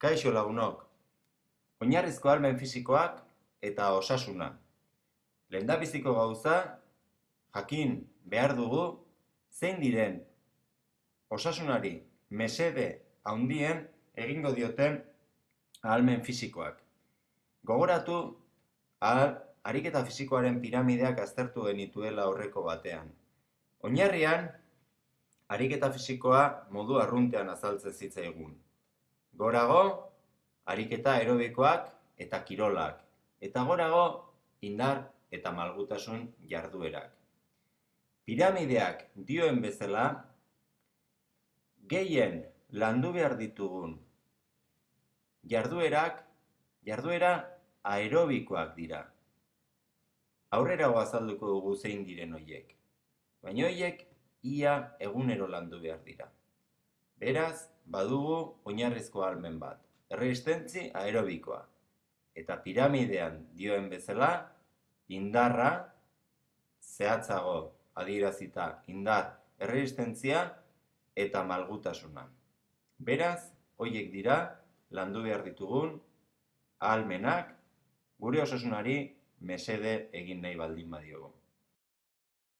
Kaixo lagunok, oinarrizko ahalmen fisikoak eta osasuna. Lehendabiziko gauza, jakin behar dugu zein diren osasunari mesede handien egingo dioten ahalmen fisikoak. Gogoratu, ariketa fisikoaren piramideak aztertu genituela aurreko batean. Oinarrian, ariketa fisikoa modu arruntean azaltzen zitzaigun. Gorago, ariketa aerobikoak eta kirolak. Eta gorago, indar eta malgutasun jarduerak. Piramideak dioen bezala, gehien landu behar ditugun jarduera aerobikoak dira. Aurrerago azalduko dugu zein diren horiek. Baina horiek ia egunero landu behar dira. Beraz, badugu oinarrizko ahalmen bat, erresistentzi aerobikoa. Eta piramidean dioen bezala, indarra, zehatzago adierazita indar erresistentzia eta malgutasuna. Beraz, horiek dira landu behar ditugun ahalmenak gure osasunari mesede egin nahi baldin badiogu.